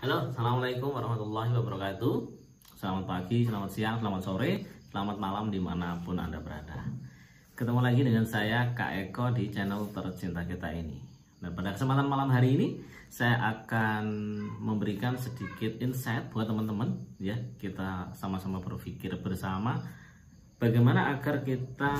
Halo, assalamualaikum warahmatullahi wabarakatuh. Selamat pagi, selamat siang, selamat sore, selamat malam dimanapun Anda berada. Ketemu lagi dengan saya Kak Eko di channel tercinta kita ini. Dan pada kesempatan malam hari ini saya akan memberikan sedikit insight buat teman-teman ya. Kita sama-sama berpikir bersama bagaimana agar kita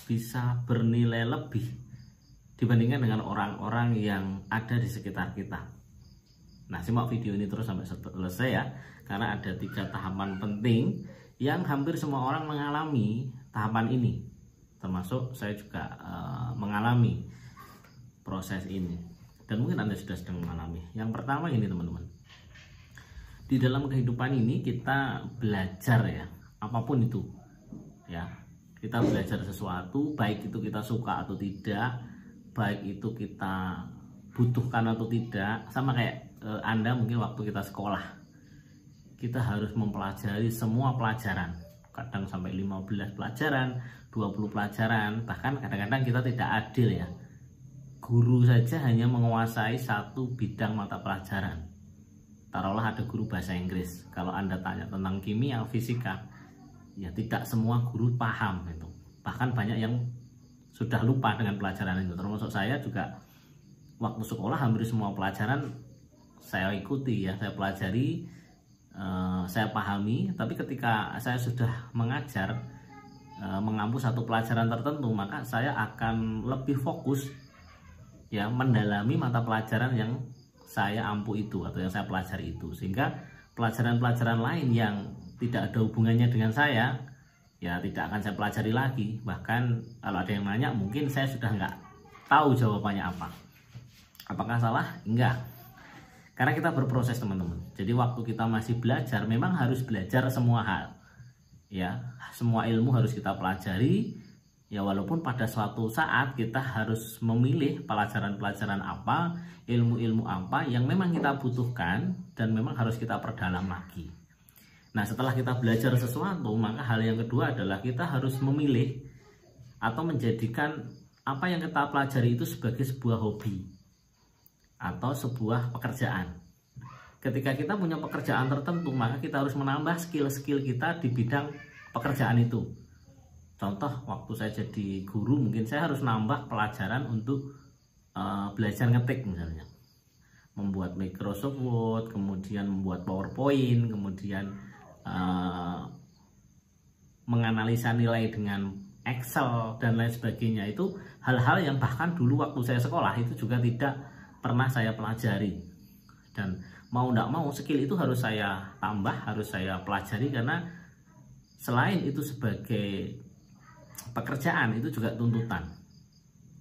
bisa bernilai lebih dibandingkan dengan orang-orang yang ada di sekitar kita. Nah, simak video ini terus sampai selesai ya, karena ada 3 tahapan penting yang hampir semua orang mengalami tahapan ini, termasuk saya juga mengalami proses ini, dan mungkin Anda sudah sedang mengalami. Yang pertama ini teman-teman, di dalam kehidupan ini kita belajar ya, apapun itu ya, kita belajar sesuatu, baik itu kita suka atau tidak, baik itu kita butuhkan atau tidak. Sama kayak Anda mungkin waktu kita sekolah, kita harus mempelajari semua pelajaran, kadang sampai 15 pelajaran, 20 pelajaran, bahkan kadang-kadang kita tidak adil ya, guru saja hanya menguasai 1 bidang mata pelajaran. Taruhlah ada guru bahasa Inggris, kalau Anda tanya tentang kimia, fisika, ya tidak semua guru paham itu, bahkan banyak yang sudah lupa dengan pelajaran itu. Termasuk saya juga waktu sekolah hampir semua pelajaran saya ikuti ya, saya pelajari, saya pahami. Tapi ketika saya sudah mengajar, mengampu 1 pelajaran tertentu, maka saya akan lebih fokus ya mendalami mata pelajaran yang saya ampu itu atau yang saya pelajari itu, sehingga pelajaran-pelajaran lain yang tidak ada hubungannya dengan saya ya tidak akan saya pelajari lagi. Bahkan kalau ada yang nanya, mungkin saya sudah nggak tahu jawabannya apa. Apakah salah? Enggak. Karena kita berproses teman-teman. Jadi waktu kita masih belajar, memang harus belajar semua hal. Ya, semua ilmu harus kita pelajari. Ya, walaupun pada suatu saat kita harus memilih pelajaran-pelajaran apa, ilmu-ilmu apa yang memang kita butuhkan dan memang harus kita perdalam lagi. Nah, setelah kita belajar sesuatu, maka hal yang kedua adalah kita harus memilih atau menjadikan apa yang kita pelajari itu sebagai sebuah hobi atau sebuah pekerjaan. Ketika kita punya pekerjaan tertentu, maka kita harus menambah skill-skill kita di bidang pekerjaan itu. Contoh, waktu saya jadi guru, mungkin saya harus nambah pelajaran untuk belajar ngetik misalnya, membuat Microsoft Word, kemudian membuat PowerPoint, kemudian menganalisa nilai dengan Excel dan lain sebagainya. Itu hal-hal yang bahkan dulu waktu saya sekolah itu juga tidak pernah saya pelajari, dan mau tidak mau skill itu harus saya tambah, harus saya pelajari, karena selain itu sebagai pekerjaan, itu juga tuntutan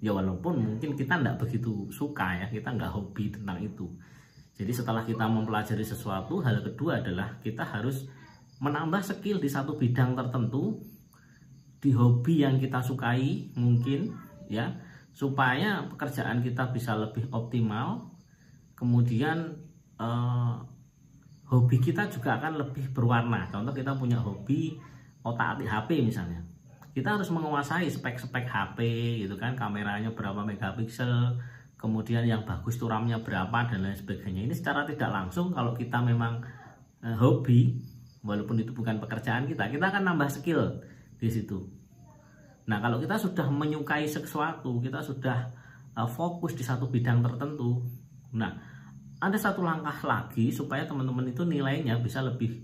ya, walaupun mungkin kita tidak begitu suka ya, kita nggak hobi tentang itu. Jadi setelah kita mempelajari sesuatu, hal kedua adalah kita harus menambah skill di 1 bidang tertentu, di hobi yang kita sukai mungkin ya, supaya pekerjaan kita bisa lebih optimal. Kemudian hobi kita juga akan lebih berwarna. Contoh, kita punya hobi otak-atik HP misalnya, kita harus menguasai spek-spek HP gitu kan, kameranya berapa megapiksel, kemudian yang bagus tuh RAM-nya berapa dan lain sebagainya. Ini secara tidak langsung kalau kita memang hobi, walaupun itu bukan pekerjaan kita akan nambah skill di situ. Nah, kalau kita sudah menyukai sesuatu, kita sudah fokus di 1 bidang tertentu, nah ada 1 langkah lagi supaya teman-teman itu nilainya bisa lebih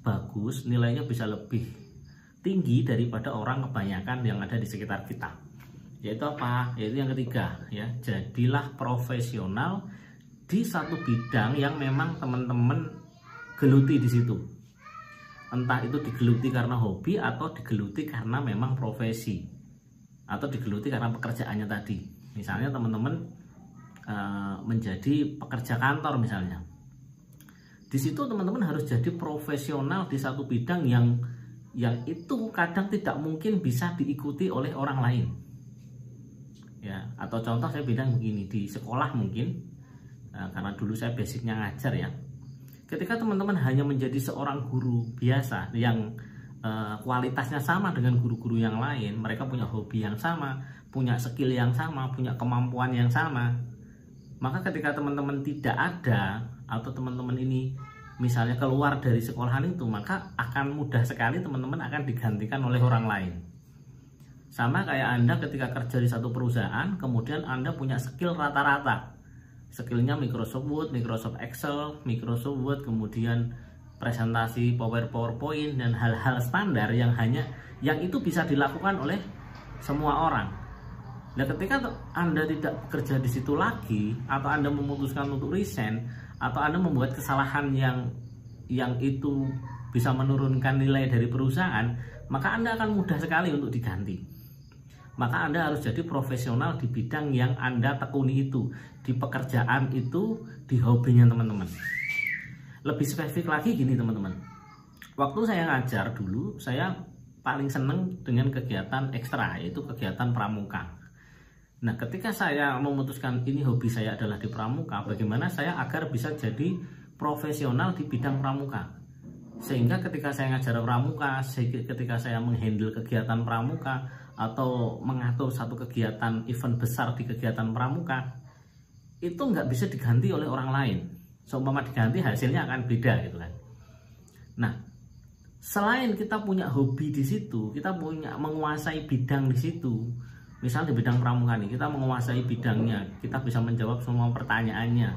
bagus, nilainya bisa lebih tinggi daripada orang kebanyakan yang ada di sekitar kita. Yaitu apa? Yaitu yang ketiga ya, jadilah profesional di 1 bidang yang memang teman-teman geluti di situ. Entah itu digeluti karena hobi atau digeluti karena memang profesi, atau digeluti karena pekerjaannya tadi. Misalnya teman-teman menjadi pekerja kantor misalnya, di situ teman-teman harus jadi profesional di 1 bidang yang itu kadang tidak mungkin bisa diikuti oleh orang lain ya. Atau contoh saya bilang begini, di sekolah mungkin karena dulu saya basicnya ngajar ya, ketika teman-teman hanya menjadi seorang guru biasa yang kualitasnya sama dengan guru-guru yang lain, mereka punya hobi yang sama, punya skill yang sama, punya kemampuan yang sama, maka ketika teman-teman tidak ada atau teman-teman ini misalnya keluar dari sekolahan itu, maka akan mudah sekali teman-teman akan digantikan oleh orang lain. Sama kayak Anda ketika kerja di satu perusahaan, kemudian Anda punya skill rata-rata. Skillnya Microsoft Word, Microsoft Excel, Microsoft Word, kemudian presentasi PowerPoint, dan hal-hal standar yang itu bisa dilakukan oleh semua orang. Nah, ketika Anda tidak bekerja di situ lagi, atau Anda memutuskan untuk resign, atau Anda membuat kesalahan yang itu bisa menurunkan nilai dari perusahaan, maka Anda akan mudah sekali untuk diganti. Maka Anda harus jadi profesional di bidang yang Anda tekuni itu, di pekerjaan itu, di hobinya teman-teman. Lebih spesifik lagi gini teman-teman, waktu saya ngajar dulu, saya paling seneng dengan kegiatan ekstra, yaitu kegiatan pramuka. Nah, ketika saya memutuskan ini hobi saya adalah di pramuka, bagaimana saya agar bisa jadi profesional di bidang pramuka. Sehingga ketika saya ngajar pramuka, ketika saya menghandle kegiatan pramuka atau mengatur satu kegiatan event besar di kegiatan pramuka, itu nggak bisa diganti oleh orang lain. Seumpama diganti hasilnya akan beda gitu kan. Nah, selain kita punya hobi di situ, kita punya menguasai bidang di situ. Misal di bidang pramuka nih, kita menguasai bidangnya, kita bisa menjawab semua pertanyaannya.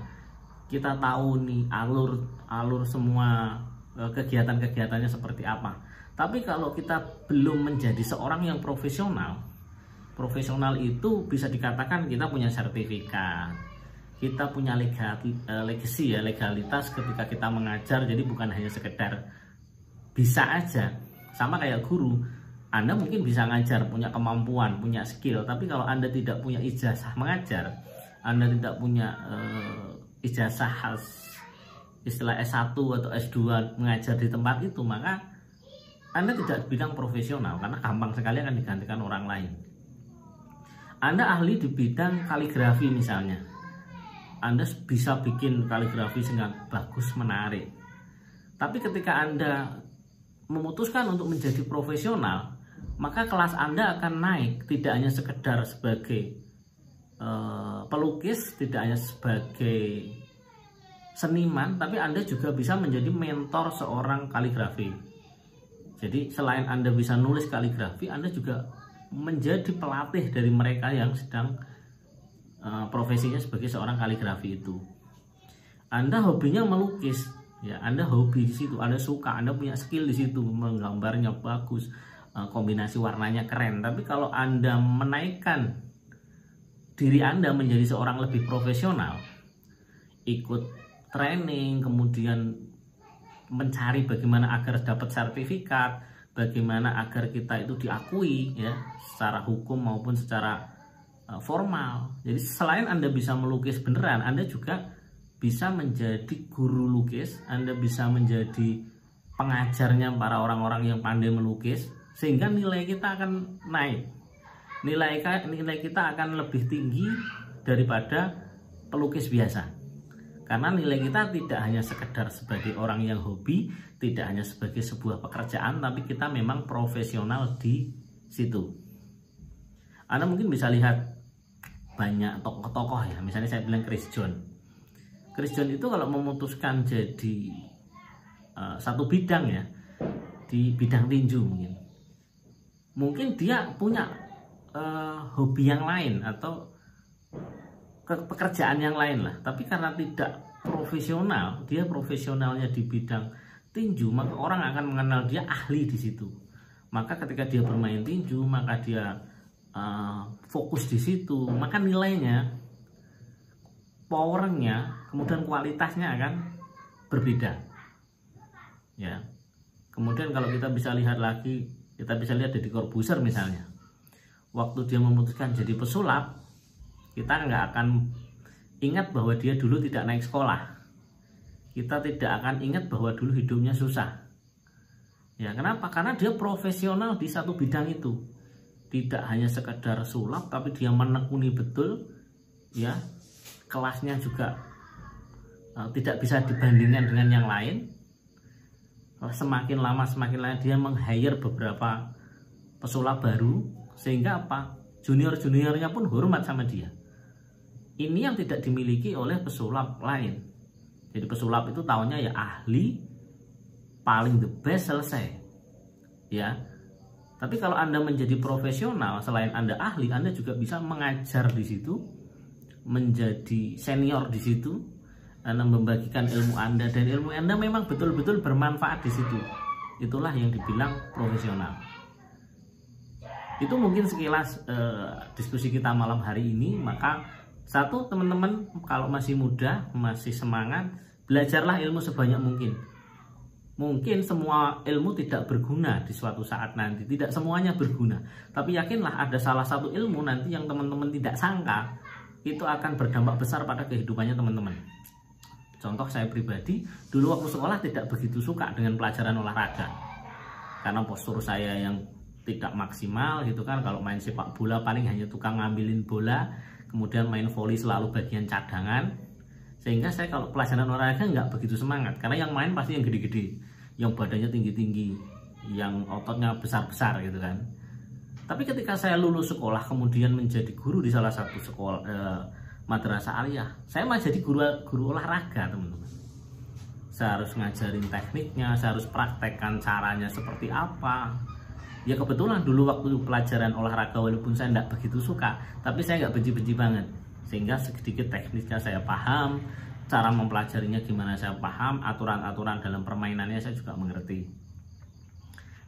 Kita tahu nih alur semua kegiatan-kegiatannya seperti apa. Tapi kalau kita belum menjadi seorang yang profesional itu bisa dikatakan kita punya sertifikat, kita punya legasi ya, legalitas ketika kita mengajar. Jadi bukan hanya sekedar bisa aja. Sama kayak guru, Anda mungkin bisa ngajar, punya kemampuan, punya skill, tapi kalau Anda tidak punya ijazah mengajar, Anda tidak punya ijazah istilah S1 atau S2 mengajar di tempat itu, maka Anda tidak bidang profesional, karena gampang sekali akan digantikan orang lain. Anda ahli di bidang kaligrafi misalnya, Anda bisa bikin kaligrafi sangat bagus, menarik. Tapi ketika Anda memutuskan untuk menjadi profesional, maka kelas Anda akan naik, tidak hanya sekedar sebagai pelukis, tidak hanya sebagai seniman, tapi Anda juga bisa menjadi mentor seorang kaligrafi. Jadi selain Anda bisa nulis kaligrafi, Anda juga menjadi pelatih dari mereka yang sedang profesinya sebagai seorang kaligrafi itu. Anda hobinya melukis, ya Anda hobi di situ, Anda suka, Anda punya skill di situ, menggambarnya bagus, kombinasi warnanya keren. Tapi kalau Anda menaikkan diri Anda menjadi seorang lebih profesional, ikut training, kemudian mencari bagaimana agar dapat sertifikat, bagaimana agar kita itu diakui ya secara hukum maupun secara formal. Jadi selain Anda bisa melukis beneran, Anda juga bisa menjadi guru lukis, Anda bisa menjadi pengajarnya para orang-orang yang pandai melukis, sehingga nilai kita akan naik. Nilai kita akan lebih tinggi daripada pelukis biasa. Karena nilai kita tidak hanya sekedar sebagai orang yang hobi, tidak hanya sebagai sebuah pekerjaan, tapi kita memang profesional di situ. Anda mungkin bisa lihat banyak tokoh-tokoh ya, misalnya saya bilang Chris John. Chris John itu kalau memutuskan jadi satu bidang ya, di bidang tinju mungkin dia punya hobi yang lain atau pekerjaan yang lain lah, tapi karena tidak profesional, dia profesionalnya di bidang tinju, maka orang akan mengenal dia ahli di situ. Maka ketika dia bermain tinju, maka dia fokus di situ, maka nilainya, powernya, kemudian kualitasnya akan berbeda. Ya, kemudian kalau kita bisa lihat lagi, kita bisa lihat Deddy Corbuzier misalnya, waktu dia memutuskan jadi pesulap, kita nggak akan ingat bahwa dia dulu tidak naik sekolah. Kita tidak akan ingat bahwa dulu hidupnya susah. Ya, kenapa? Karena dia profesional di satu bidang itu. Tidak hanya sekedar sulap, tapi dia menekuni betul. Ya, kelasnya juga tidak bisa dibandingkan dengan yang lain. Semakin lama dia meng-hire beberapa pesulap baru, sehingga apa? Junior-juniornya pun hormat sama dia. Ini yang tidak dimiliki oleh pesulap lain. Jadi pesulap itu taunya ya ahli, paling the best, selesai. Ya. Tapi kalau Anda menjadi profesional, selain Anda ahli, Anda juga bisa mengajar di situ, menjadi senior di situ, Anda membagikan ilmu Anda, dan ilmu Anda memang betul-betul bermanfaat di situ. Itulah yang dibilang profesional. Itu mungkin sekilas diskusi kita malam hari ini. Maka satu, teman-teman kalau masih muda, masih semangat, belajarlah ilmu sebanyak mungkin. Mungkin semua ilmu tidak berguna di suatu saat nanti, tidak semuanya berguna. Tapi yakinlah ada salah satu ilmu nanti yang teman-teman tidak sangka itu akan berdampak besar pada kehidupannya teman-teman. Contoh saya pribadi, dulu waktu sekolah tidak begitu suka dengan pelajaran olahraga. Karena postur saya yang tidak maksimal gitu kan. Kalau main sepak bola paling hanya tukang ngambilin bola, kemudian main volley selalu bagian cadangan. Sehingga saya kalau pelajaran olahraga nggak begitu semangat, karena yang main pasti yang gede-gede, yang badannya tinggi-tinggi, yang ototnya besar-besar gitu kan. Tapi ketika saya lulus sekolah kemudian menjadi guru di salah satu sekolah madrasah aliyah, saya malah jadi guru olahraga teman-teman. Saya harus ngajarin tekniknya, saya harus praktekkan caranya seperti apa. Ya kebetulan dulu waktu pelajaran olahraga walaupun saya nggak begitu suka, tapi saya nggak benci-benci banget. Sehingga sedikit teknisnya saya paham, cara mempelajarinya gimana saya paham, aturan-aturan dalam permainannya saya juga mengerti.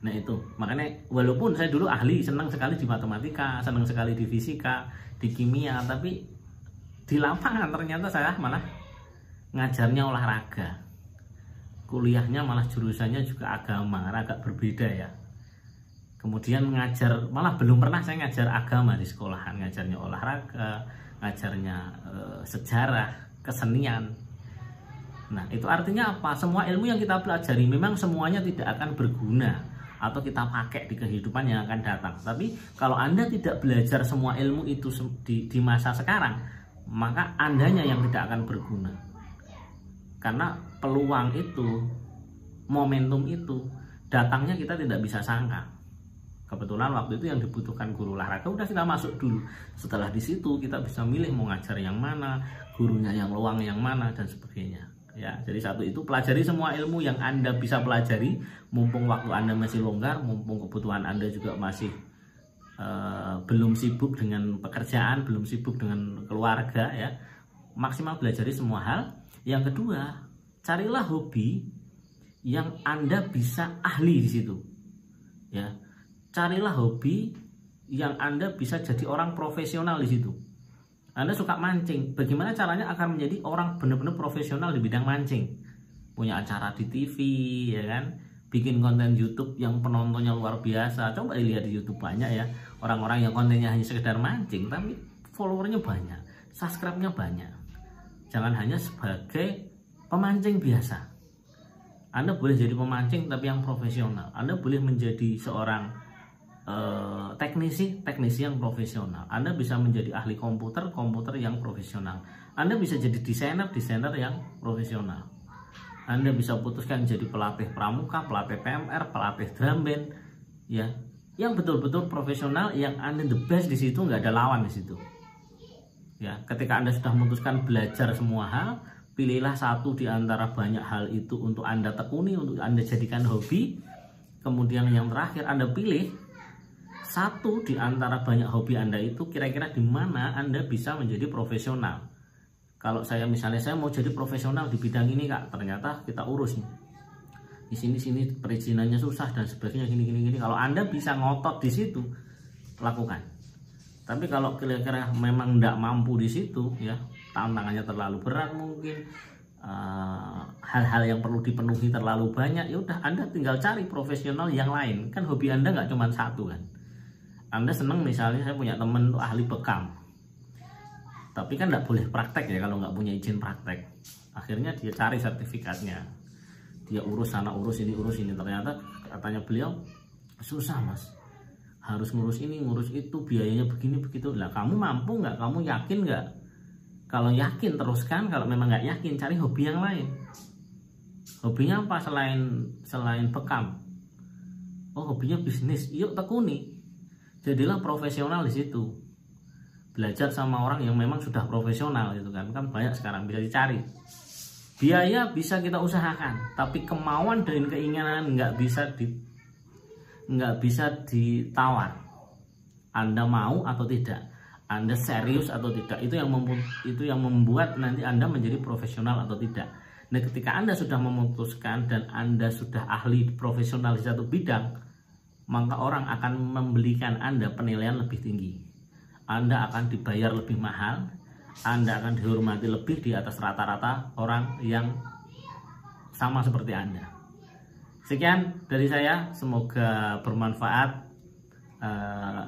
Nah itu, makanya walaupun saya dulu ahli, senang sekali di matematika, senang sekali di fisika, di kimia, tapi di lapangan ternyata saya malah ngajarnya olahraga. Kuliahnya malah jurusannya juga agama, agak berbeda ya. Kemudian ngajar, malah belum pernah saya ngajar agama di sekolahan, ngajarnya olahraga, ngajarnya sejarah, kesenian. Nah itu artinya apa? Semua ilmu yang kita pelajari memang semuanya tidak akan berguna atau kita pakai di kehidupan yang akan datang. Tapi kalau Anda tidak belajar semua ilmu itu di masa sekarang, maka Andanya yang tidak akan berguna. Karena peluang itu, momentum itu datangnya kita tidak bisa sangka. Kebetulan waktu itu yang dibutuhkan guru olahraga udah kita masuk dulu. Setelah di situ kita bisa milih mau ngajar yang mana, gurunya yang luang yang mana, dan sebagainya. Ya, jadi satu itu pelajari semua ilmu yang Anda bisa pelajari, mumpung waktu Anda masih longgar, mumpung kebutuhan Anda juga masih belum sibuk dengan pekerjaan, belum sibuk dengan keluarga ya. Maksimal pelajari semua hal. Yang kedua, carilah hobi yang Anda bisa ahli di situ. Ya. Carilah hobi yang Anda bisa jadi orang profesional di situ. Anda suka mancing, bagaimana caranya akan menjadi orang benar-benar profesional di bidang mancing? Punya acara di TV, ya kan? Bikin konten YouTube yang penontonnya luar biasa. Coba lihat di YouTube banyak ya, orang-orang yang kontennya hanya sekedar mancing, tapi followernya banyak, subscribe-nya banyak. Jangan hanya sebagai pemancing biasa. Anda boleh jadi pemancing tapi yang profesional. Anda boleh menjadi seorang teknisi yang profesional. Anda bisa menjadi ahli komputer yang profesional. Anda bisa jadi desainer yang profesional. Anda bisa putuskan jadi pelatih pramuka, pelatih PMR, pelatih drum band, ya, yang betul-betul profesional, yang Anda the best di situ, nggak ada lawan di situ. Ya, ketika Anda sudah memutuskan belajar semua hal, pilihlah satu di antara banyak hal itu untuk Anda tekuni, untuk Anda jadikan hobi. Kemudian yang terakhir Anda pilih satu di antara banyak hobi Anda itu kira-kira di mana Anda bisa menjadi profesional. Kalau saya misalnya saya mau jadi profesional di bidang ini Kak, ternyata kita urus nih. Di sini perizinannya susah dan sebagainya gini. Kalau Anda bisa ngotot di situ, lakukan. Tapi kalau kira-kira memang tidak mampu di situ, ya tantangannya terlalu berat mungkin, hal-hal yang perlu dipenuhi terlalu banyak, ya udah Anda tinggal cari profesional yang lain. Kan hobi Anda nggak cuma satu kan. Anda senang misalnya saya punya temen ahli bekam, tapi kan nggak boleh praktek ya kalau nggak punya izin praktek. Akhirnya dia cari sertifikatnya, dia urus sana urus ini, ternyata katanya beliau susah mas, harus ngurus ini ngurus itu, biayanya begini begitu. Lah kamu mampu nggak? Kamu yakin nggak? Kalau yakin teruskan, kalau memang nggak yakin cari hobi yang lain. Hobinya apa selain bekam? Oh hobinya bisnis, yuk tekuni. Jadilah profesional di situ. Belajar sama orang yang memang sudah profesional gitu kan banyak sekarang bisa dicari. Biaya bisa kita usahakan, tapi kemauan dan keinginan nggak bisa ditawar. Anda mau atau tidak, Anda serius atau tidak, itu yang membuat nanti Anda menjadi profesional atau tidak. Nah, ketika Anda sudah memutuskan dan Anda sudah ahli profesional di satu bidang, maka orang akan membelikan Anda penilaian lebih tinggi. Anda akan dibayar lebih mahal, Anda akan dihormati lebih di atas rata-rata orang yang sama seperti Anda. Sekian dari saya, semoga bermanfaat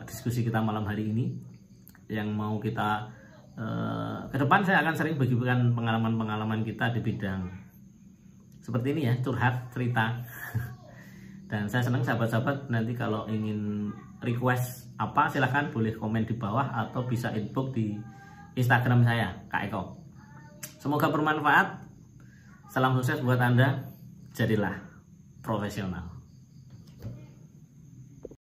diskusi kita malam hari ini. Yang mau kita ke depan saya akan sering bagikan pengalaman-pengalaman kita di bidang seperti ini ya, curhat, cerita. Dan saya senang sahabat-sahabat nanti kalau ingin request apa silahkan boleh komen di bawah atau bisa inbox di Instagram saya, Kak Eko. Semoga bermanfaat. Salam sukses buat Anda. Jadilah profesional.